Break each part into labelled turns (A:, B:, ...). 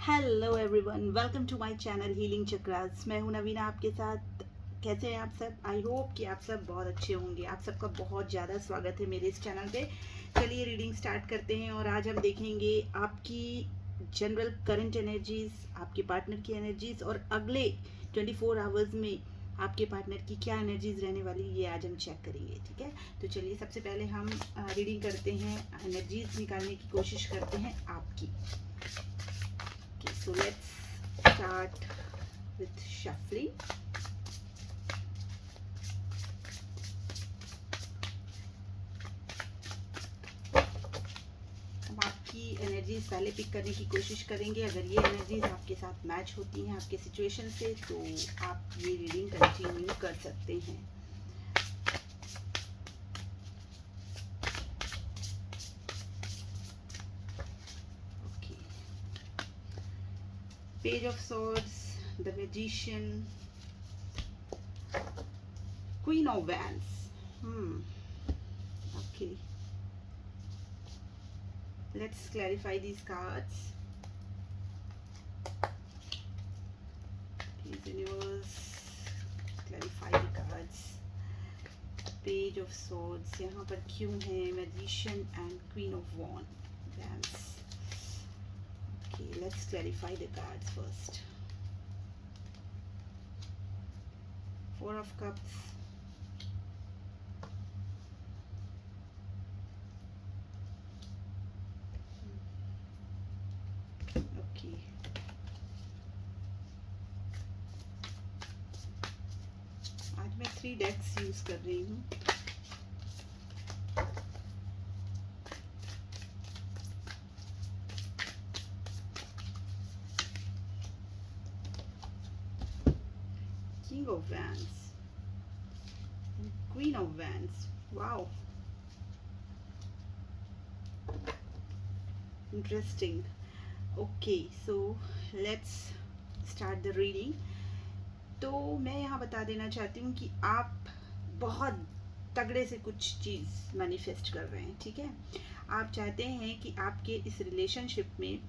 A: Hello everyone, welcome to my channel healing chakras. मैं हूं नवीना आपके साथ। कैसे हैं आप सब? आई होप कि आप सब बहुत अच्छे होंगे। आप सबका बहुत ज़्यादा स्वागत है मेरे इस चैनल पे। चलिए रीडिंग स्टार्ट करते हैं और आज हम देखेंगे आपकी जनरल करंट एनर्जीज, आपके पार्टनर की एनर्जीज और अगले 24 आवर्स में आपके पार्टनर की क्या एनर्जीज रहने वाली, ये आज हम चेक करेंगे। ठीक है, तो चलिए सबसे पहले हम रीडिंग करते हैं, एनर्जीज निकालने की कोशिश करते हैं आपकी। Okay, so let's start with shuffling. हम आपकी एनर्जीज पहले पिक करने की कोशिश करेंगे। अगर ये एनर्जीज आपके साथ मैच होती हैं आपके सिचुएशन से, तो आप ये रीडिंग कंटिन्यू कर सकते हैं। Okay, page of swords, the magician, queen of wands. Okay, let's clarify these cards. Please universe clarify the cards. Page of swords यहाँ पर क्यों है, magician and queen of wands. Okay, let's clarify the cards first. Four of cups, okay, आज मैं 3 डेक्स use कर रही हूँ। King of wands, queen of wands. Wow, interesting. Okay, so let's start the reading. तो मैं यहाँ बता देना चाहती हूँ कि आप बहुत तगड़े से कुछ चीज़ मैनिफेस्ट कर रहे हैं। ठीक है, आप चाहते हैं कि आपके इस रिलेशनशिप में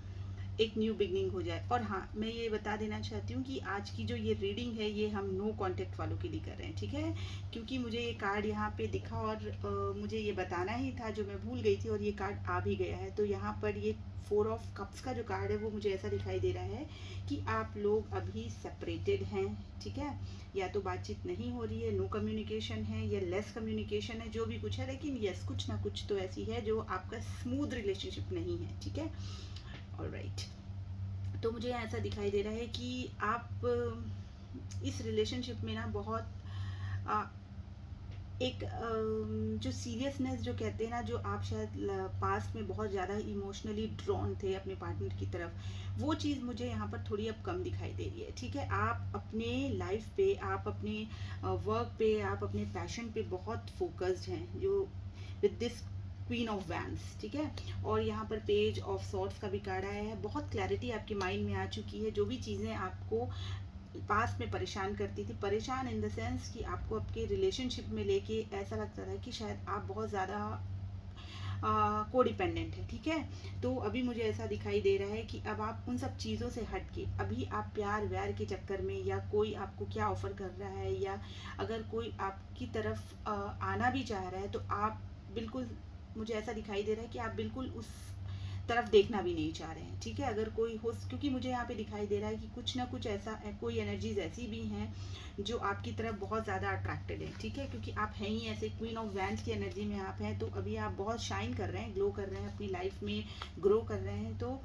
A: एक न्यू बिगनिंग हो जाए। और हाँ, मैं ये बता देना चाहती हूँ कि आज की जो ये रीडिंग है ये हम नो कांटेक्ट वालों के लिए कर रहे हैं। ठीक है, क्योंकि मुझे ये कार्ड यहाँ पे दिखा और मुझे ये बताना ही था जो मैं भूल गई थी, और ये कार्ड आ भी गया है। तो यहाँ पर ये 4 ऑफ कप्स का जो कार्ड है वो मुझे ऐसा दिखाई दे रहा है कि आप लोग अभी सेपरेटेड हैं। ठीक है, या तो बातचीत नहीं हो रही है, नो कम्युनिकेशन है, या लेस कम्युनिकेशन है, जो भी कुछ है, लेकिन यस कुछ ना कुछ तो ऐसी है जो आपका स्मूथ रिलेशनशिप नहीं है। ठीक है, ऑलराइट। तो मुझे ऐसा दिखाई दे रहा है कि आप इस रिलेशनशिप में ना बहुत एक जो सीरियसनेस जो कहते हैं ना, जो आप शायद पास्ट में बहुत ज़्यादा इमोशनली ड्रॉन थे अपने पार्टनर की तरफ, वो चीज़ मुझे यहाँ पर थोड़ी अब कम दिखाई दे रही है। ठीक है, आप अपने लाइफ पे, आप अपने वर्क पे, आप अपने पैशन पे बहुत फोकस्ड हैं, जो with this queen of wands. ठीक है, और यहाँ पर पेज ऑफ सॉर्ड्स का भी कार्ड आया है। बहुत क्लैरिटी आपके माइंड में आ चुकी है। जो भी चीज़ें आपको पास्ट में परेशान करती थी, परेशान इन द सेंस कि आपको आपके रिलेशनशिप में लेके ऐसा लगता था कि शायद आप बहुत ज़्यादा कोडिपेंडेंट है। ठीक है, तो अभी मुझे ऐसा दिखाई दे रहा है कि अब आप उन सब चीज़ों से हट के अभी आप प्यार व्यार के चक्कर में, या कोई आपको क्या ऑफर कर रहा है, या अगर कोई आपकी तरफ आना भी चाह रहा है, तो आप बिल्कुल, मुझे ऐसा दिखाई दे रहा है कि आप बिल्कुल उस तरफ देखना भी नहीं चाह रहे हैं। ठीक है, अगर कोई हो, क्योंकि मुझे यहाँ पे दिखाई दे रहा है कि कुछ ना कुछ ऐसा, कोई एनर्जीज ऐसी भी हैं जो आपकी तरफ बहुत ज़्यादा अट्रैक्टेड है। ठीक है, क्योंकि आप हैं ही ऐसे, क्वीन ऑफ वैंड्स की एनर्जी में आप हैं, तो अभी आप बहुत शाइन कर रहे हैं, ग्लो कर रहे हैं, अपनी लाइफ में ग्रो कर रहे हैं। तो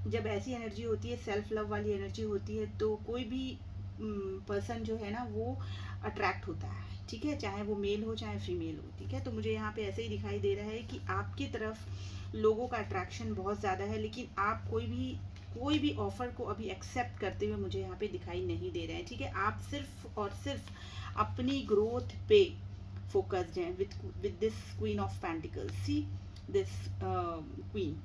A: जब ऐसी एनर्जी होती है, सेल्फ लव वाली एनर्जी होती है, तो कोई भी पर्सन जो है ना वो अट्रैक्ट होता है। ठीक है, चाहे वो मेल हो चाहे फीमेल हो। ठीक है, तो मुझे यहाँ पे ऐसे ही दिखाई दे रहा है कि आपकी तरफ लोगों का अट्रैक्शन बहुत ज़्यादा है, लेकिन आप कोई भी ऑफर को अभी एक्सेप्ट करते हुए मुझे यहाँ पे दिखाई नहीं दे रहे हैं। ठीक है, आप सिर्फ और सिर्फ अपनी ग्रोथ पे फोकस्ड हैं with this queen of pentacles. See this queen,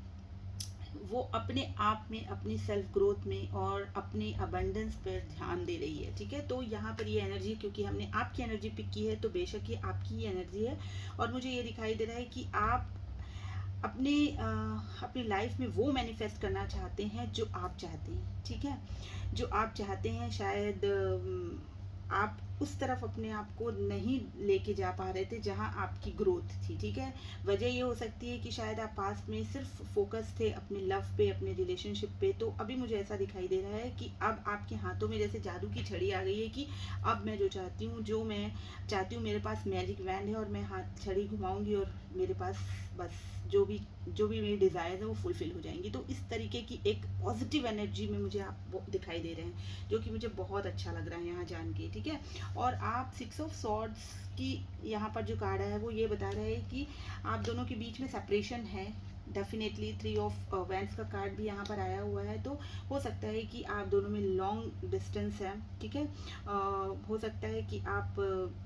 A: वो अपने आप में, अपनी सेल्फ ग्रोथ में और अपने अबंडेंस पर ध्यान दे रही है। ठीक है, तो यहाँ पर ये एनर्जी, क्योंकि हमने आपकी एनर्जी पिक की है, तो बेशक ये आपकी ही एनर्जी है। और मुझे ये दिखाई दे रहा है कि आप अपनी लाइफ में वो मैनिफेस्ट करना चाहते हैं जो आप चाहते हैं, ठीक है। जो आप चाहते हैं शायद आप उस तरफ अपने आप को नहीं लेके जा पा रहे थे जहां आपकी ग्रोथ थी, ठीक है। वजह ये हो सकती है कि शायद आप पास्ट में सिर्फ फोकस थे अपने लव पे, अपने रिलेशनशिप पे। तो अभी मुझे ऐसा दिखाई दे रहा है कि अब आपके हाथों में जैसे जादू की छड़ी आ गई है कि अब मैं जो चाहती हूँ, जो मैं चाहती हूँ, मेरे पास मैजिक वैंड है और मैं हाथ छड़ी घुमाऊंगी और मेरे पास बस जो भी मेरी डिज़ायर है वो फुलफिल हो जाएंगी। तो इस तरीके की एक पॉजिटिव एनर्जी में मुझे आप दिखाई दे रहे हैं, जो कि मुझे बहुत अच्छा लग रहा है यहाँ जान के, ठीक है। और आप 6 ऑफ सॉर्ड्स की यहाँ पर जो कार्ड है वो ये बता रहा है कि आप दोनों के बीच में सेपरेशन है डेफिनेटली। 3 ऑफ वैंड्स का कार्ड भी यहाँ पर आया हुआ है, तो हो सकता है कि आप दोनों में लॉन्ग डिस्टेंस है, ठीक है। हो सकता है कि आप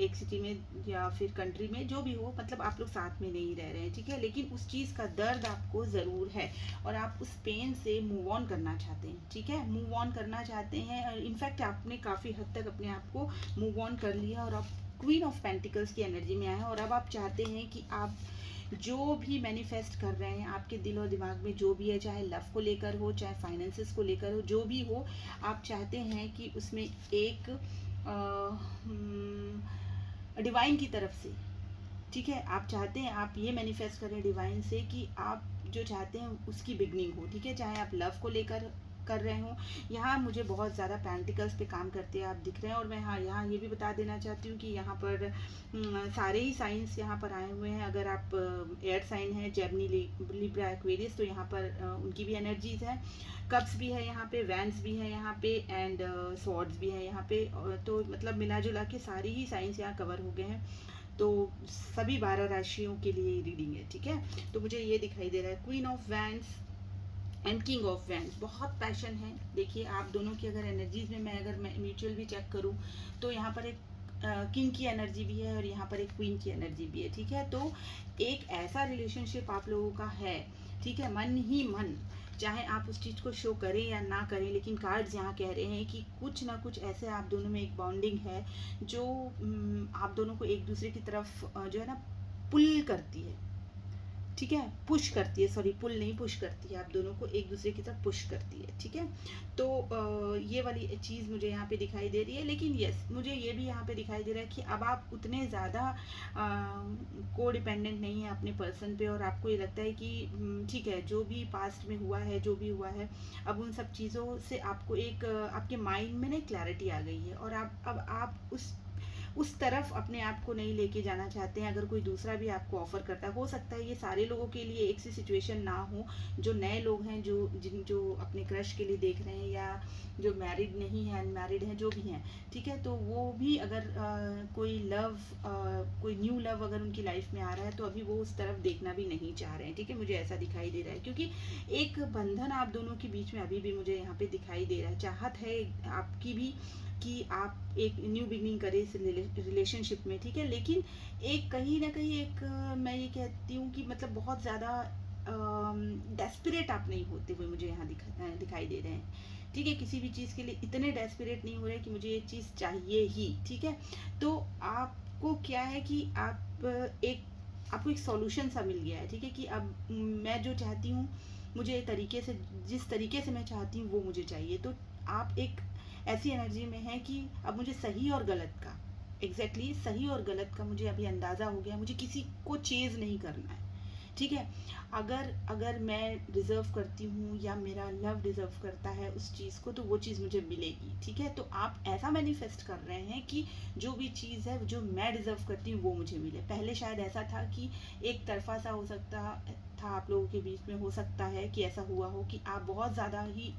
A: एक सिटी में या फिर कंट्री में, जो भी हो, मतलब आप लोग साथ में नहीं रह रहे हैं, ठीक है। लेकिन उस चीज़ का दर्द आपको ज़रूर है और आप उस पेन से मूव ऑन करना चाहते हैं, ठीक है। मूव ऑन करना चाहते हैं और इनफैक्ट आपने काफ़ी हद तक अपने आप को मूव ऑन कर लिया और आप क्वीन ऑफ पेंटिकल्स की एनर्जी में आए हैं। और अब आप चाहते हैं कि आप जो भी मैनिफेस्ट कर रहे हैं आपके दिल और दिमाग में, जो भी है, चाहे लव को लेकर हो, चाहे फाइनेंसेस को लेकर हो, जो भी हो, आप चाहते हैं कि उसमें एक डिवाइन की तरफ से, ठीक है, आप चाहते हैं, आप ये मैनिफेस्ट करें डिवाइन से कि आप जो चाहते हैं उसकी बिगनिंग हो, ठीक है। चाहे आप लव को लेकर कर रहे हो, यहाँ मुझे बहुत ज़्यादा पेंटिकल्स पे काम करते हैं आप दिख रहे हैं। और मैं हाँ यहाँ ये भी बता देना चाहती हूँ कि यहाँ पर सारे ही साइंस यहाँ पर आए हुए हैं। अगर आप एयर साइन है, जेमिनी, लिब्रा, एक्वेरियस, तो यहाँ पर उनकी भी एनर्जीज है। कप्स भी है यहाँ पे, वैंड्स भी है यहाँ पे, एंड स्वॉर्ड्स भी है यहाँ पे। तो मतलब मिला जुला के सारी ही साइंस यहाँ कवर हो गए हैं। तो सभी 12 राशियों के लिए रीडिंग है, ठीक है। तो मुझे ये दिखाई दे रहा है queen of wands and king of wands. बहुत पैशन है, देखिए आप दोनों की अगर एनर्जीज में मैं म्यूचुअल भी चेक करूं तो यहाँ पर एक किंग की एनर्जी भी है और यहाँ पर एक क्वीन की एनर्जी भी है, ठीक है। तो एक ऐसा रिलेशनशिप आप लोगों का है, ठीक है, मन ही मन, चाहे आप उस चीज़ को शो करें या ना करें, लेकिन कार्ड्स यहाँ कह रहे हैं कि कुछ ना कुछ ऐसे आप दोनों में एक बॉन्डिंग है जो आप दोनों को एक दूसरे की तरफ जो है ना पुल करती है, ठीक है, पुश करती है, सॉरी पुल नहीं, पुश करती है, आप दोनों को एक दूसरे की तरफ पुश करती है, ठीक है। तो ये वाली चीज़ मुझे यहाँ पे दिखाई दे रही है। लेकिन यस, मुझे ये भी यहाँ पे दिखाई दे रहा है कि अब आप उतने ज़्यादा को डिपेंडेंट नहीं है अपने पर्सन पे और आपको ये लगता है कि ठीक है, जो भी पास्ट में हुआ है, जो भी हुआ है, अब उन सब चीज़ों से आपको एक आपके माइंड में ना क्लैरिटी आ गई है और अब आप उस तरफ अपने आप को नहीं लेके जाना चाहते हैं। अगर कोई दूसरा भी आपको ऑफर करता है, हो सकता है ये सारे लोगों के लिए एक सी सिचुएशन ना हो। जो नए लोग हैं, जो अपने क्रश के लिए देख रहे हैं या जो मैरिड नहीं है, अनमैरिड हैं, जो भी हैं, ठीक है, तो वो भी अगर कोई न्यू लव अगर उनकी लाइफ में आ रहा है तो अभी वो उस तरफ देखना भी नहीं चाह रहे हैं, ठीक है। मुझे ऐसा दिखाई दे रहा है क्योंकि एक बंधन आप दोनों के बीच में अभी भी मुझे यहाँ पे दिखाई दे रहा है। चाहत है आपकी भी कि आप एक न्यू बिगनिंग करें इस रिलेशनशिप में, ठीक है। लेकिन एक कहीं ना कहीं एक मैं ये कहती हूँ कि मतलब बहुत ज़्यादा डेस्परेट आप नहीं होते हुए मुझे यहाँ दिखाई दे रहे हैं, ठीक है। किसी भी चीज़ के लिए इतने डेस्परेट नहीं हो रहे कि मुझे ये चीज़ चाहिए ही, ठीक है। तो आपको क्या है कि आपको एक सॉल्यूशन सा मिल गया है, ठीक है, कि अब मैं जो चाहती हूँ, मुझे तरीके से, जिस तरीके से मैं चाहती हूँ वो मुझे चाहिए। तो आप एक ऐसी एनर्जी में है कि अब मुझे सही और गलत का, एग्जैक्टली सही और गलत का मुझे अभी अंदाज़ा हो गया। मुझे किसी को चेज़ नहीं करना है, ठीक है। अगर मैं डिज़र्व करती हूँ या मेरा लव डिज़र्व करता है उस चीज़ को, तो वो चीज़ मुझे मिलेगी, ठीक है। तो आप ऐसा मैनिफेस्ट कर रहे हैं कि जो भी चीज़ है जो मैं डिज़र्व करती हूँ वो मुझे मिले। पहले शायद ऐसा था कि एक तरफा सा हो सकता था, आप लोगों के बीच में हो सकता है कि ऐसा हुआ हो कि आप बहुत ज़्यादा ही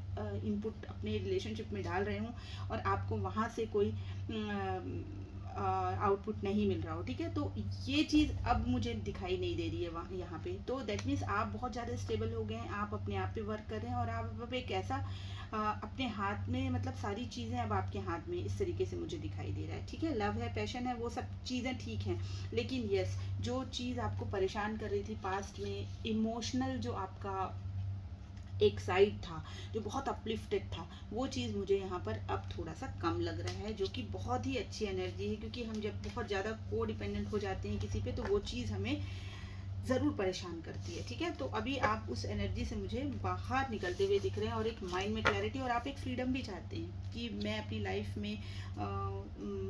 A: इनपुट अपने रिलेशनशिप में डाल रहे हो और आपको वहाँ से कोई आउटपुट नहीं मिल रहा हो, ठीक है। तो ये चीज़ अब मुझे दिखाई नहीं दे रही है वहाँ यहाँ पे। तो दैट मीन्स आप बहुत ज़्यादा स्टेबल हो गए हैं, आप अपने आप पे वर्क कर रहे हैं और आप अब एक ऐसा अपने हाथ में, मतलब सारी चीज़ें अब आपके हाथ में, इस तरीके से मुझे दिखाई दे रहा है, ठीक है। लव है, पैशन है, वो सब चीज़ें ठीक हैं, लेकिन यस, जो चीज़ आपको परेशान कर रही थी पास्ट में, इमोशनल जो आपका एक साइड था जो बहुत अपलिफ्टेड था, वो चीज़ मुझे यहाँ पर अब थोड़ा सा कम लग रहा है, जो कि बहुत ही अच्छी एनर्जी है। क्योंकि हम जब बहुत ज़्यादा को डिपेंडेंट हो जाते हैं किसी पे, तो वो चीज़ हमें ज़रूर परेशान करती है, ठीक है। तो अभी आप उस एनर्जी से मुझे बाहर निकलते हुए दिख रहे हैं और एक माइंड में क्लैरिटी, और आप एक फ्रीडम भी चाहते हैं कि मैं अपनी लाइफ में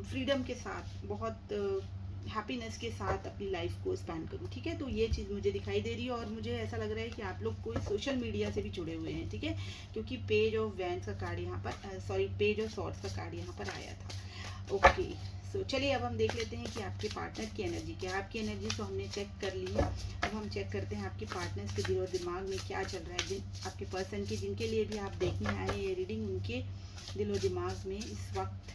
A: फ्रीडम के साथ, बहुत हैप्पीनेस के साथ अपनी लाइफ को स्पेंड करूँ, ठीक है। तो ये चीज़ मुझे दिखाई दे रही है और मुझे ऐसा लग रहा है कि आप लोग कोई सोशल मीडिया से भी जुड़े हुए हैं, ठीक है, क्योंकि पेज ऑफ वैंड्स का कार्ड यहाँ पर, सॉरी, पेज ऑफ सॉर्ड्स का कार्ड यहाँ पर आया था। ओके, सो चलिए अब हम देख लेते हैं कि आपके पार्टनर की एनर्जी क्या है। आपकी एनर्जी तो हमने चेक कर ली है, अब हम चेक करते हैं आपके पार्टनर्स के दिल और दिमाग में क्या चल रहा है। जिन आपके पर्सन की, जिनके लिए भी आप देखने आए हैं ये रीडिंग, उनके दिल और दिमाग में इस वक्त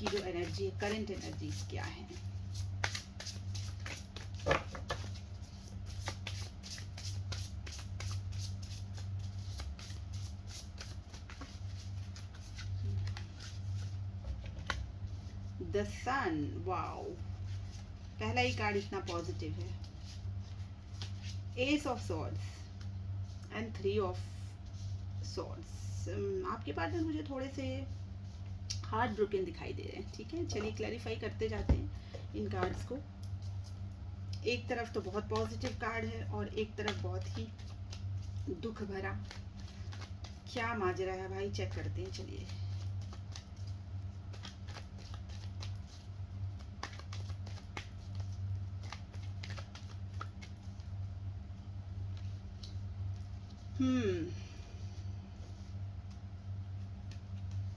A: की जो एनर्जी है, करंट एनर्जीज क्या है। द सन, वाओ, पहला ही कार्ड इतना पॉजिटिव है। S of swords and three of swords. आपके पार्टनर मुझे थोड़े से हार्ट ब्रोकन दिखाई दे रहे हैं, ठीक है। चलिए क्लैरिफाई करते जाते हैं इन कार्ड्स को। एक तरफ तो बहुत पॉजिटिव कार्ड है और एक तरफ बहुत ही दुख भरा। क्या माजरा है भाई, चेक करते हैं, चलिए।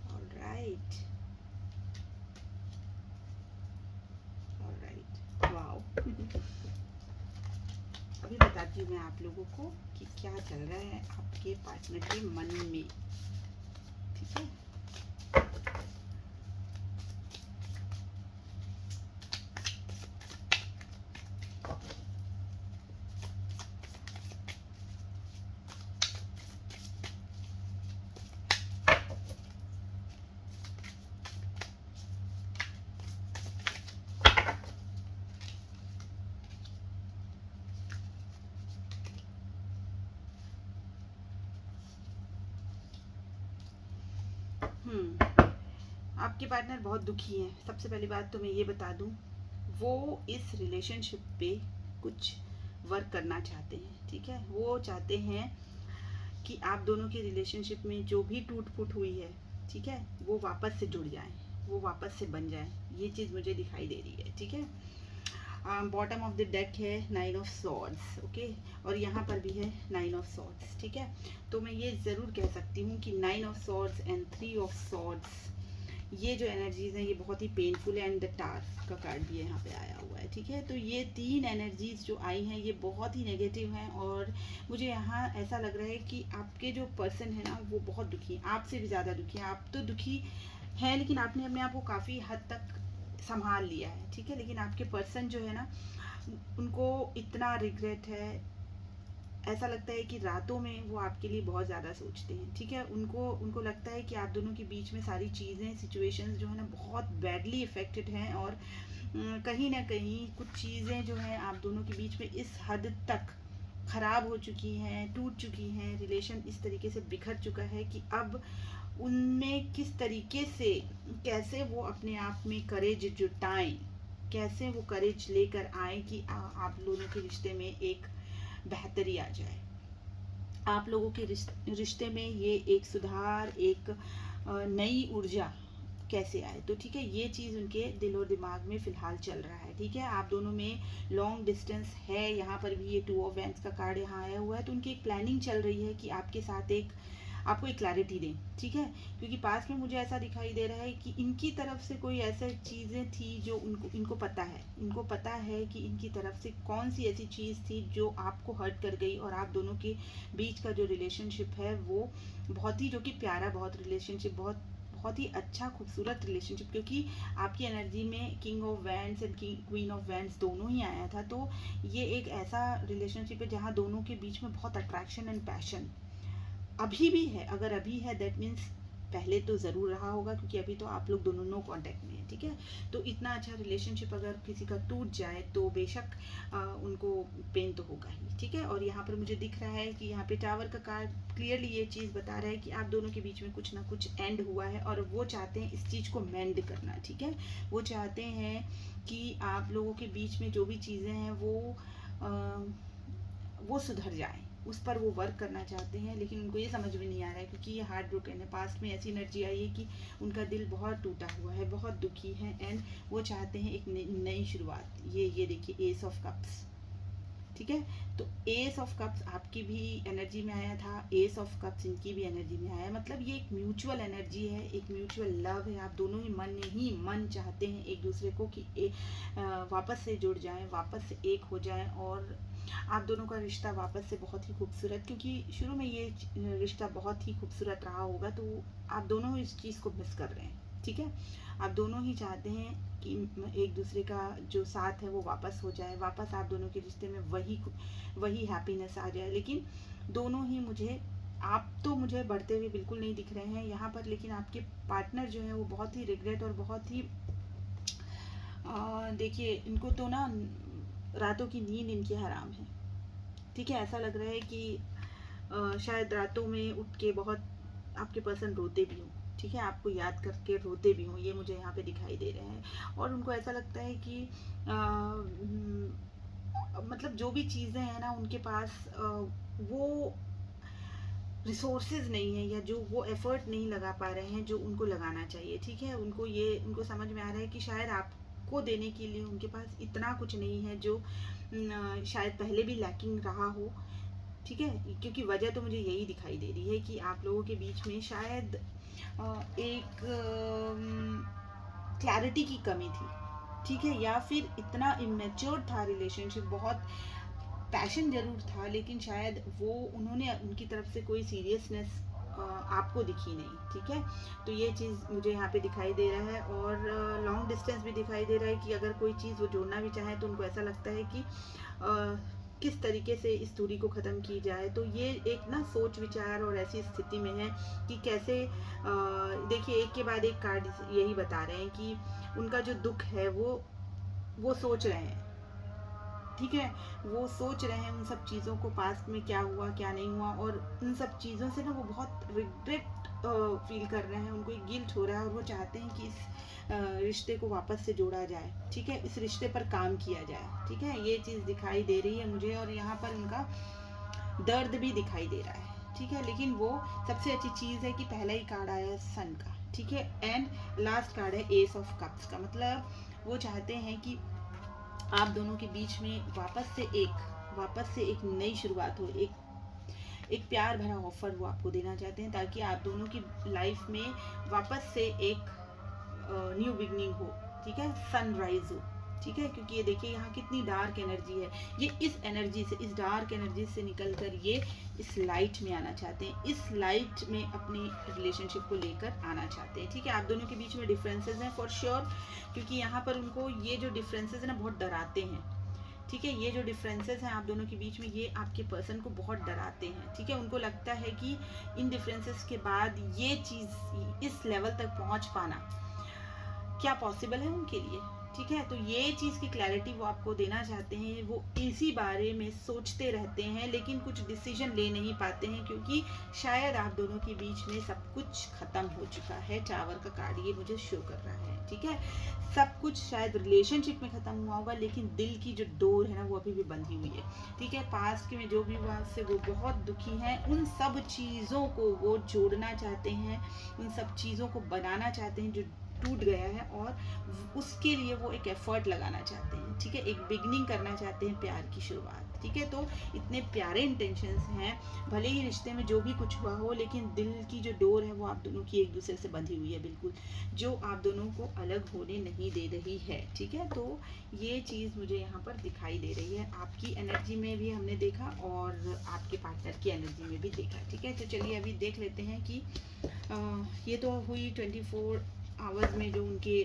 A: Alright, alright, wow. अभी बताती हूँ मैं आप लोगों को कि क्या चल रहा है आपके पार्टनर के मन में, ठीक है। आपके पार्टनर बहुत दुखी हैं। सबसे पहली बात तो मैं ये बता दूं, वो इस रिलेशनशिप पे कुछ वर्क करना चाहते हैं, ठीक है। वो चाहते हैं कि आप दोनों की रिलेशनशिप में जो भी टूट फूट हुई है, ठीक है, वो वापस से जुड़ जाए, वो वापस से बन जाए। ये चीज़ मुझे दिखाई दे रही है, ठीक है। बॉटम ऑफ द डेक है 9 ऑफ सॉर्ड्स, ओके, और यहाँ पर भी है 9 ऑफ सॉर्ड्स, ठीक है। तो मैं ये ज़रूर कह सकती हूँ कि 9 of swords and 3 of swords, ये जो एनर्जीज हैं ये बहुत ही पेनफुल है। एंड द टार का कार्ड भी यहाँ पे आया हुआ है, ठीक है। तो ये तीन एनर्जीज जो आई हैं ये बहुत ही नेगेटिव हैं और मुझे यहाँ ऐसा लग रहा है कि आपके जो पर्सन है ना वो बहुत दुखी है, आपसे भी ज़्यादा दुखी है। आप तो दुखी हैं लेकिन आपने अपने आप को काफ़ी हद तक संभाल लिया है, ठीक है। लेकिन आपके पर्सन जो है ना, उनको इतना रिग्रेट है, ऐसा लगता है कि रातों में वो आपके लिए बहुत ज़्यादा सोचते हैं, ठीक है। उनको उनको लगता है कि आप दोनों के बीच में सारी चीज़ें, सिचुएशंस जो है ना बहुत बैडली इफ़ेक्टेड हैं और कहीं ना कहीं कुछ चीज़ें जो हैं आप दोनों के बीच में इस हद तक ख़राब हो चुकी हैं, टूट चुकी हैं, रिलेशन इस तरीके से बिखर चुका है कि अब उनमें किस तरीके से, कैसे वो अपने आप में करेज जुटाएं, कैसे वो करेज लेकर आए कि आप लोगों के रिश्ते में एक बेहतरी आ जाए, आप लोगों के रिश्ते में ये एक सुधार, एक नई ऊर्जा कैसे आए। तो ठीक है, ये चीज़ उनके दिल और दिमाग में फ़िलहाल चल रहा है, ठीक है। आप दोनों में लॉन्ग डिस्टेंस है, यहाँ पर भी ये 2 ऑफ वैंड्स का कार्ड यहाँ आया हुआ है। तो उनकी एक प्लानिंग चल रही है कि आपके साथ आपको एक क्लैरिटी दें, ठीक है। क्योंकि पास में मुझे ऐसा दिखाई दे रहा है कि इनकी तरफ से कोई ऐसी चीज़ें थी जो इनको पता है, इनको पता है कि इनकी तरफ से कौन सी ऐसी चीज़ थी जो आपको हर्ट कर गई और आप दोनों के बीच का जो रिलेशनशिप है वो बहुत ही, जो कि प्यारा बहुत रिलेशनशिप, बहुत बहुत ही अच्छा खूबसूरत रिलेशनशिप, क्योंकि आपकी एनर्जी में king of wands and queen of wands दोनों ही आया था। तो ये एक ऐसा रिलेशनशिप है जहाँ दोनों के बीच में बहुत अट्रैक्शन एंड पैशन अभी भी है। अगर अभी है दैट मीन्स पहले तो ज़रूर रहा होगा, क्योंकि अभी तो आप लोग दोनों नो कांटेक्ट में है, ठीक है। तो इतना अच्छा रिलेशनशिप अगर किसी का टूट जाए तो बेशक उनको पेन तो होगा ही, ठीक है। और यहाँ पर मुझे दिख रहा है कि यहाँ पे टावर का कार्ड क्लियरली ये चीज़ बता रहा है कि आप दोनों के बीच में कुछ ना कुछ एंड हुआ है और वो चाहते हैं इस चीज़ को मेंड करना, ठीक है। वो चाहते हैं कि आप लोगों के बीच में जो भी चीज़ें हैं वो वो सुधर जाए, उस पर वो वर्क करना चाहते हैं, लेकिन उनको ये समझ में नहीं आ रहा है क्योंकि ये हार्ट ब्रोकन है। पास्ट में ऐसी एनर्जी आई है कि उनका दिल बहुत टूटा हुआ है, बहुत दुखी है, एंड वो चाहते हैं एक नई शुरुआत। ये देखिए एस ऑफ कप्स, ठीक है। तो एस ऑफ कप्स आपकी भी एनर्जी में आया था, एस ऑफ कप्स इनकी भी एनर्जी में आया, मतलब ये एक म्यूचुअल एनर्जी है, एक म्यूचुअल लव है। आप दोनों ही मन चाहते हैं एक दूसरे को कि वापस से जुड़ जाएं, वापस से एक हो जाएं, और आप दोनों का रिश्ता वापस से बहुत ही खूबसूरत, क्योंकि शुरू में ये रिश्ता बहुत ही खूबसूरत रहा होगा, तो आप दोनों इस चीज़ को मिस कर रहे हैं, ठीक है। आप दोनों ही चाहते हैं कि एक दूसरे का जो साथ है वो वापस हो जाए, वापस आप दोनों के रिश्ते में वही हैप्पीनेस आ जाए, लेकिन दोनों ही आप तो मुझे बढ़ते हुए बिल्कुल नहीं दिख रहे हैं यहाँ पर, लेकिन आपके पार्टनर जो है वो बहुत ही रिग्रेट और बहुत ही देखिए इनको तो ना रातों की नींद इनकी हराम है, ठीक है। ऐसा लग रहा है कि शायद रातों में उठ के बहुत आपके पर्सन रोते भी हों, ठीक है, आपको याद करके रोते भी हों, ये मुझे यहाँ पे दिखाई दे रहे हैं। और उनको ऐसा लगता है कि मतलब जो भी चीज़ें हैं ना उनके पास वो रिसोर्सेज नहीं है, या जो वो एफर्ट नहीं लगा पा रहे हैं जो उनको लगाना चाहिए, ठीक है। उनको समझ में आ रहा है कि शायद आपको देने के लिए उनके पास इतना कुछ नहीं है जो शायद पहले भी लैकिंग रहा हो, ठीक है। क्योंकि वजह तो मुझे यही दिखाई दे रही है कि आप लोगों के बीच में शायद एक क्लैरिटी की कमी थी, ठीक है, या फिर इतना इमेच्योर था रिलेशनशिप, बहुत पैशन जरूर था, लेकिन शायद वो उन्होंने उनकी तरफ से कोई सीरियसनेस आपको दिखी नहीं, ठीक है। तो ये चीज़ मुझे यहाँ पे दिखाई दे रहा है, और लॉन्ग डिस्टेंस भी दिखाई दे रहा है कि अगर कोई चीज़ वो जोड़ना भी चाहे तो उनको ऐसा लगता है कि किस तरीके से इस दूरी को ख़त्म की जाए। तो ये एक ना सोच विचार और ऐसी स्थिति में है कि कैसे देखिए एक के बाद एक कार्ड यही बता रहे हैं कि उनका जो दुख है वो सोच रहे हैं, ठीक है, वो सोच रहे हैं उन सब चीज़ों को, पास्ट में क्या हुआ क्या नहीं हुआ, और उन सब चीज़ों से ना वो बहुत रिग्रेट फील कर रहे हैं, उनको एक गिल्ट हो रहा है, और वो चाहते हैं कि इस रिश्ते को वापस से जोड़ा जाए, ठीक है, इस रिश्ते पर काम किया जाए, ठीक है। ये चीज़ दिखाई दे रही है मुझे, और यहाँ पर उनका दर्द भी दिखाई दे रहा है, ठीक है। लेकिन वो सबसे अच्छी चीज़ है कि पहला ही कार्ड आया सन का, ठीक है, एंड लास्ट कार्ड है एस ऑफ कप्स का, मतलब वो चाहते हैं कि आप दोनों के बीच में वापस से एक नई शुरुआत हो, एक प्यार भरा ऑफर वो आपको देना चाहते हैं, ताकि आप दोनों की लाइफ में वापस से एक न्यू बिगनिंग हो, ठीक है, सनराइज हो, ठीक है। क्योंकि ये देखिए यहाँ कितनी डार्क एनर्जी है, ये इस डार्क एनर्जी से निकल कर ये इस लाइट में आना चाहते हैं, इस लाइट में अपने रिलेशनशिप को लेकर आना चाहते हैं, ठीक है। आप दोनों के बीच में डिफरेंसेस हैं फॉर श्योर, क्योंकि यहाँ पर उनको ये जो डिफरेंसेस है ना बहुत डराते हैं, ठीक है। ये जो डिफरेंसेस हैं आप दोनों के बीच में, ये आपके पर्सन को बहुत डराते हैं, ठीक है। उनको लगता है कि इन डिफरेंसेस के बाद ये चीज़ इस लेवल तक पहुंच पाना क्या पॉसिबल है उनके लिए, ठीक है। तो ये चीज़ की क्लैरिटी वो आपको देना चाहते हैं, वो इसी बारे में सोचते रहते हैं, लेकिन कुछ डिसीजन ले नहीं पाते हैं, क्योंकि शायद आप दोनों के बीच में सब कुछ खत्म हो चुका है। टावर का कार्ड ये मुझे शो कर रहा है, ठीक है। सब कुछ शायद रिलेशनशिप में खत्म हुआ होगा, लेकिन दिल की जो डोर है ना वो अभी भी बंधी हुई है, ठीक है। पास्ट में जो भी हुआ उससे वो बहुत दुखी हैं, उन सब चीज़ों को वो जोड़ना चाहते हैं, उन सब चीज़ों को बनाना चाहते हैं जो टूट गया है, और उसके लिए वो एक एफर्ट लगाना चाहते हैं, ठीक है, एक बिगनिंग करना चाहते हैं, प्यार की शुरुआत, ठीक है। तो इतने प्यारे इंटेंशंस हैं, भले ही रिश्ते में जो भी कुछ हुआ हो, लेकिन दिल की जो डोर है वो आप दोनों की एक दूसरे से बंधी हुई है बिल्कुल, जो आप दोनों को अलग होने नहीं दे रही है, ठीक है। तो ये चीज़ मुझे यहाँ पर दिखाई दे रही है, आपकी एनर्जी में भी हमने देखा और आपके पार्टनर की एनर्जी में भी देखा, ठीक है। तो चलिए अभी देख लेते हैं कि ये तो हुई 24 आवर्स में जो उनके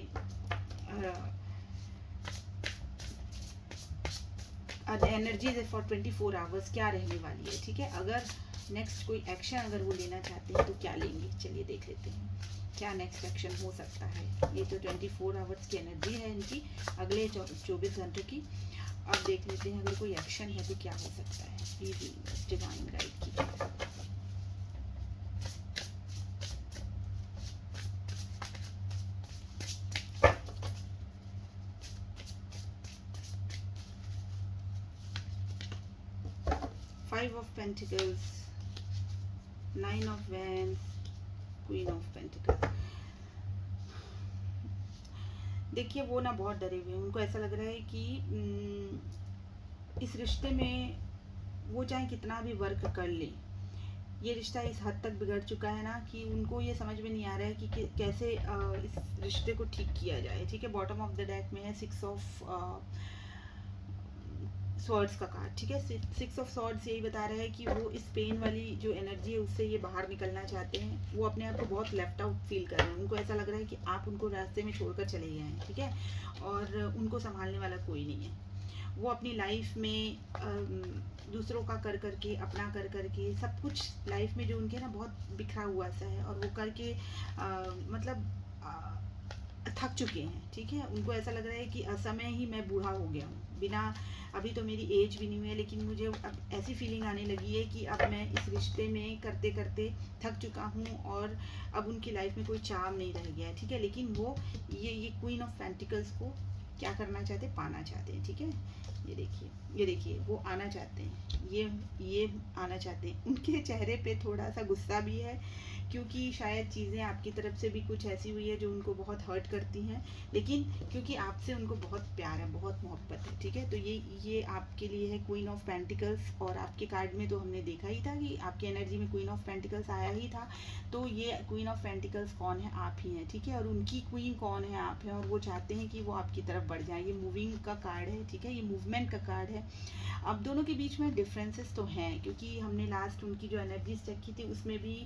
A: एनर्जीज है फॉर 24 आवर्स क्या रहने वाली है, ठीक है। अगर नेक्स्ट कोई एक्शन अगर वो लेना चाहते हैं तो क्या लेंगे, चलिए देख लेते हैं क्या नेक्स्ट एक्शन हो सकता है। ये तो 24 आवर्स की एनर्जी है इनकी, अगले 24 घंटे की। अब देख लेते हैं अगर कोई एक्शन है तो क्या हो सकता है, प्लीज डिवाइन गाइड कीजिए। Five of pentacles, nine of wands, queen of pentacles. देखिए वो ना बहुत डरे हुए हैं, उनको ऐसा लग रहा है कि इस रिश्ते में वो चाहे कितना भी वर्क कर ले, ये रिश्ता इस हद तक बिगड़ चुका है ना कि उनको ये समझ में नहीं आ रहा है कि कैसे इस रिश्ते को ठीक किया जाए। ठीक है, बॉटम ऑफ द डेक में है सिक्स ऑफ स्वॉर्ड्स का कार्ड। ठीक है, सिक्स ऑफ स्वॉर्ड्स यही बता रहा है कि वो इस पेन वाली जो एनर्जी है उससे ये बाहर निकलना चाहते हैं। वो अपने आप को बहुत लेफ्ट आउट फील कर रहे हैं, उनको ऐसा लग रहा है कि आप उनको रास्ते में छोड़कर चले गए हैं। ठीक है, और उनको संभालने वाला कोई नहीं है। वो अपनी लाइफ में दूसरों का कर करके, अपना कर करके, सब कुछ लाइफ में जो उनके ना बहुत बिखरा हुआ सा है, और वो करके मतलब थक चुके हैं। ठीक है, उनको ऐसा लग रहा है कि असमय ही मैं बूढ़ा हो गया हूँ, बिना अभी तो मेरी एज भी नहीं हुई है, लेकिन मुझे अब ऐसी फीलिंग आने लगी है कि अब मैं इस रिश्ते में करते करते थक चुका हूँ और अब उनकी लाइफ में कोई चार्म नहीं रह गया है। ठीक है, लेकिन वो ये क्वीन ऑफ पेंटिकल्स को क्या करना चाहते हैं, पाना चाहते हैं। ठीक है, ये देखिए वो आना चाहते हैं, ये आना चाहते हैं। उनके चेहरे पे थोड़ा सा गुस्सा भी है, क्योंकि शायद चीज़ें आपकी तरफ से भी कुछ ऐसी हुई है जो उनको बहुत हर्ट करती हैं, लेकिन क्योंकि आपसे उनको बहुत प्यार है, बहुत मोहब्बत है। ठीक है, तो ये आपके लिए है क्वीन ऑफ पेंटिकल्स। और आपके कार्ड में तो हमने देखा ही था कि आपकी एनर्जी में क्वीन ऑफ पेंटिकल्स आया ही था, तो ये क्वीन ऑफ पेंटिकल्स कौन है, आप ही हैं। ठीक है, और उनकी क्वीन कौन है, आप हैं, और वो चाहते हैं कि वो आपकी तरफ बढ़ जाए। ये मूविंग का कार्ड है। ठीक है, ये मूवमेंट का कार्ड है। अब दोनों के बीच में डिफरेंसेस तो हैं, क्योंकि हमने लास्ट उनकी जो एनर्जीज चेक की थी उसमें भी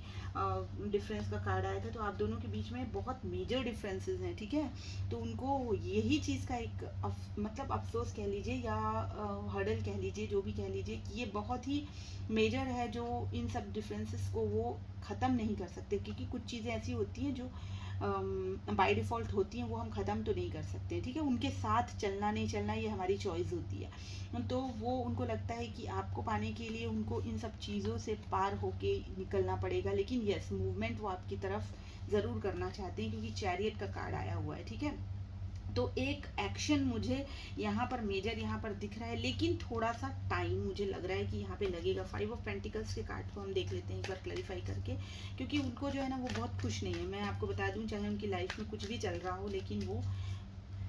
A: डिफरेंस का कार्ड आया था, तो आप दोनों के बीच में बहुत मेजर डिफरेंसेस हैं। ठीक है, तो उनको यही चीज़ का एक मतलब अफसोस कह लीजिए या हर्डल कह लीजिए, जो भी कह लीजिए, कि ये बहुत ही मेजर है, जो इन सब डिफरेंसेस को वो ख़त्म नहीं कर सकते, क्योंकि कुछ चीज़ें ऐसी होती हैं जो बाय डिफ़ॉल्ट होती हैं, वो हम ख़त्म तो नहीं कर सकते। ठीक है, उनके साथ चलना नहीं चलना ये हमारी चॉइस होती है। तो वो उनको लगता है कि आपको पाने के लिए उनको इन सब चीज़ों से पार होके निकलना पड़ेगा, लेकिन यस मूवमेंट वो आपकी तरफ ज़रूर करना चाहते हैं, क्योंकि चैरियट का कार्ड आया हुआ है। ठीक है, तो एक एक्शन मुझे यहाँ पर मेजर यहाँ पर दिख रहा है, लेकिन थोड़ा सा टाइम मुझे लग रहा है कि यहाँ पे लगेगा। फाइव ऑफ पेंटिकल्स के कार्ड को हम देख लेते हैं एक बार क्लैरिफाई करके, क्योंकि उनको जो है ना वो बहुत खुश नहीं है। मैं आपको बता दूं, चाहे उनकी लाइफ में कुछ भी चल रहा हो, लेकिन वो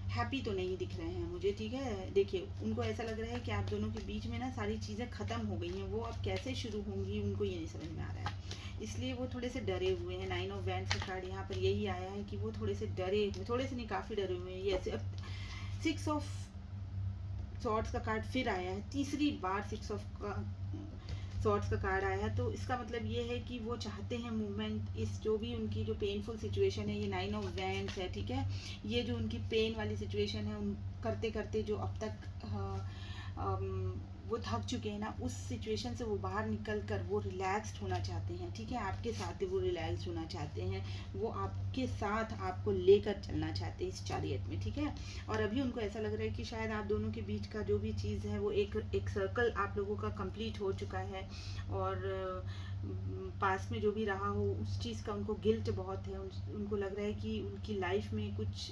A: हैप्पी तो नहीं दिख रहे हैं मुझे। ठीक है, देखिए उनको ऐसा लग रहा है कि आप दोनों के बीच में ना सारी चीज़ें ख़त्म हो गई हैं, वो अब कैसे शुरू होंगी उनको ये नहीं समझ में आ रहा है, इसलिए वो थोड़े से डरे हुए हैं। नाइन ऑफ वैंड्स का कार्ड यहाँ पर यही आया है कि वो थोड़े से डरे हुए, थोड़े से नहीं काफ़ी डरे हुए हैं। ये अब सिक्स ऑफ सॉर्ड्स का कार्ड फिर आया है, तीसरी बार सिक्स ऑफ सॉर्ड्स का कार्ड आया है, तो इसका मतलब ये है कि वो चाहते हैं मूवमेंट। इस जो भी उनकी जो पेनफुल सिचुएशन है, ये नाइन ऑफ वैंड्स है। ठीक है, ये जो उनकी पेन वाली सिचुएशन है, उन करते करते जो अब तक वो थक चुके हैं ना, उस सिचुएशन से वो बाहर निकल कर वो रिलैक्स्ड होना चाहते हैं। ठीक है, आपके साथ वो रिलैक्स्ड होना चाहते हैं, वो आपके साथ आपको लेकर चलना चाहते हैं इस चैरियट में। ठीक है, और अभी उनको ऐसा लग रहा है कि शायद आप दोनों के बीच का जो भी चीज़ है वो एक सर्कल आप लोगों का कंप्लीट हो चुका है, और पास में जो भी रहा हो उस चीज़ का उनको गिल्ट बहुत है। उनको लग रहा है कि उनकी लाइफ में कुछ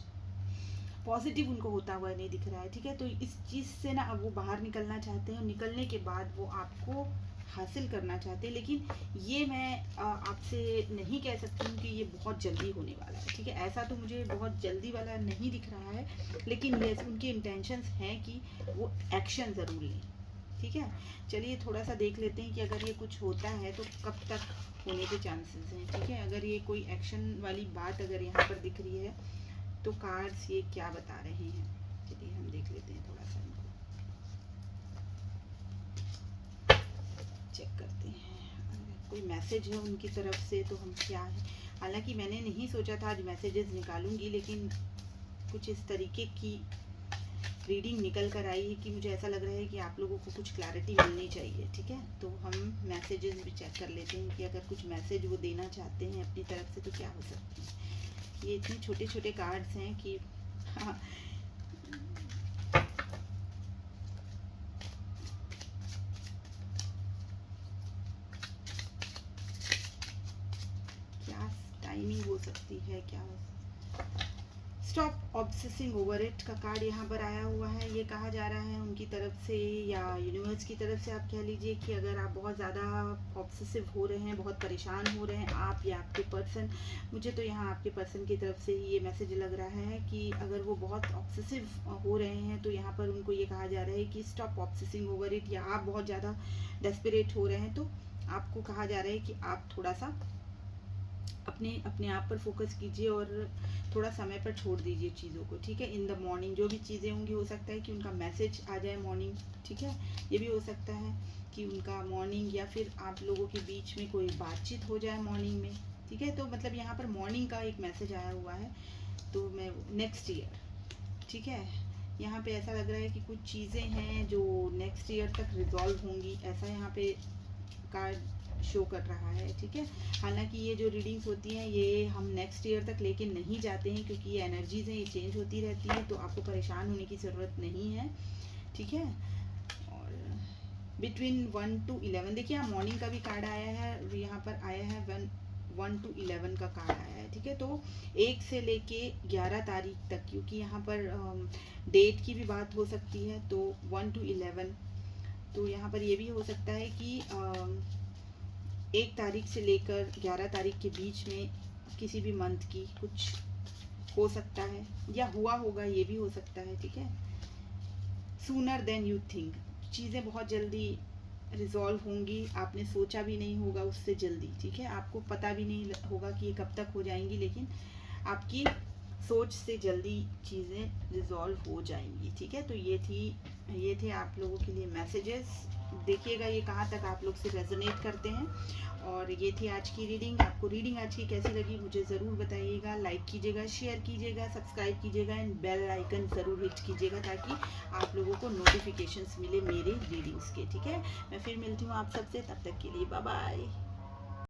A: पॉजिटिव उनको होता हुआ नहीं दिख रहा है। ठीक है, तो इस चीज़ से ना अब वो बाहर निकलना चाहते हैं, निकलने के बाद वो आपको हासिल करना चाहते हैं, लेकिन ये मैं आपसे नहीं कह सकती हूँ कि ये बहुत जल्दी होने वाला है। ठीक है, ऐसा तो मुझे बहुत जल्दी वाला नहीं दिख रहा है, लेकिन ये उनके इंटेंशंस हैं कि वो एक्शन ज़रूर लें। ठीक है, चलिए थोड़ा सा देख लेते हैं कि अगर ये कुछ होता है तो कब तक होने के चांसेस हैं। ठीक है, अगर ये कोई एक्शन वाली बात अगर यहाँ पर दिख रही है तो कार्ड्स ये क्या बता रहे हैं, चलिए हम देख लेते हैं, थोड़ा सा इनको चेक करते हैं। अगर कोई मैसेज है उनकी तरफ से तो हम क्या है, हालांकि मैंने नहीं सोचा था आज मैसेजेस निकालूंगी, लेकिन कुछ इस तरीके की रीडिंग निकल कर आई है कि मुझे ऐसा लग रहा है कि आप लोगों को कुछ क्लैरिटी मिलनी चाहिए। ठीक है, तो हम मैसेजेस भी चेक कर लेते हैं कि अगर कुछ मैसेज वो देना चाहते हैं अपनी तरफ से तो क्या हो सकते हैं। ये इतने छोटे छोटे कार्ड्स हैं कि हाँ, क्या टाइमिंग हो सकती है, क्या स्टॉप ऑब्सेसिंग ओवर इट का कार्ड यहाँ पर आया हुआ है। ये कहा जा रहा है उनकी तरफ से या यूनिवर्स की तरफ से आप कह लीजिए कि अगर आप बहुत ज़्यादा ऑब्सेसिव हो रहे हैं, बहुत परेशान हो रहे हैं, आप या आपके पर्सन, मुझे तो यहाँ आपके पर्सन की तरफ से ही ये मैसेज लग रहा है कि अगर वो बहुत ऑब्सेसिव हो रहे हैं तो यहाँ पर उनको ये कहा जा रहा है कि स्टॉप ऑब्सेसिंग ओवर इट, या आप बहुत ज़्यादा डेस्परेट हो रहे हैं तो आपको कहा जा रहा है कि आप थोड़ा सा अपने अपने आप पर फोकस कीजिए और थोड़ा समय पर छोड़ दीजिए चीज़ों को, ठीक है। इन द मॉर्निंग जो भी चीज़ें होंगी, हो सकता है कि उनका मैसेज आ जाए मॉर्निंग, ठीक है। ये भी हो सकता है कि उनका मॉर्निंग या फिर आप लोगों के बीच में कोई बातचीत हो जाए मॉर्निंग में, ठीक है। तो मतलब यहाँ पर मॉर्निंग का एक मैसेज आया हुआ है, तो मैं नेक्स्ट ईयर, ठीक है। यहाँ पे ऐसा लग रहा है कि कुछ चीज़ें हैं जो नेक्स्ट ईयर तक रिजॉल्व होंगी, ऐसा यहाँ पे कार्ड शो कर रहा है, ठीक है। हालांकि ये जो रीडिंग्स होती हैं ये हम नेक्स्ट ईयर तक लेके नहीं जाते हैं, क्योंकि ये एनर्जीज हैं, ये चेंज होती रहती हैं, तो आपको परेशान होने की ज़रूरत नहीं है, ठीक है। और बिटवीन 1 to 11, देखिए यहाँ मॉर्निंग का भी कार्ड आया है, यहाँ पर आया है 1 to 11 का कार्ड आया है, ठीक है। तो 1 से लेके 11 तारीख तक, क्योंकि यहाँ पर डेट की भी बात हो सकती है, तो 1 to 11, तो यहाँ पर ये भी हो सकता है कि 1 तारीख से लेकर 11 तारीख के बीच में किसी भी मंथ की कुछ हो सकता है, या हुआ होगा, ये भी हो सकता है, ठीक है। सूनर देन यू थिंक, चीज़ें बहुत जल्दी रिजॉल्व होंगी, आपने सोचा भी नहीं होगा उससे जल्दी, ठीक है। आपको पता भी नहीं होगा कि ये कब तक हो जाएंगी, लेकिन आपकी सोच से जल्दी चीज़ें रिजॉल्व हो जाएंगी, ठीक है। तो ये थे आप लोगों के लिए मैसेजेस। देखिएगा ये कहाँ तक आप लोग से रेजोनेट करते हैं। और ये थी आज की रीडिंग। आपको रीडिंग आज की कैसी लगी मुझे ज़रूर बताइएगा, लाइक कीजिएगा, शेयर कीजिएगा, सब्सक्राइब कीजिएगा एंड बेल आइकन ज़रूर हिट कीजिएगा, ताकि आप लोगों को नोटिफिकेशंस मिले मेरे रीडिंग्स के, ठीक है। मैं फिर मिलती हूँ आप सबसे, तब तक के लिए बाय बाय।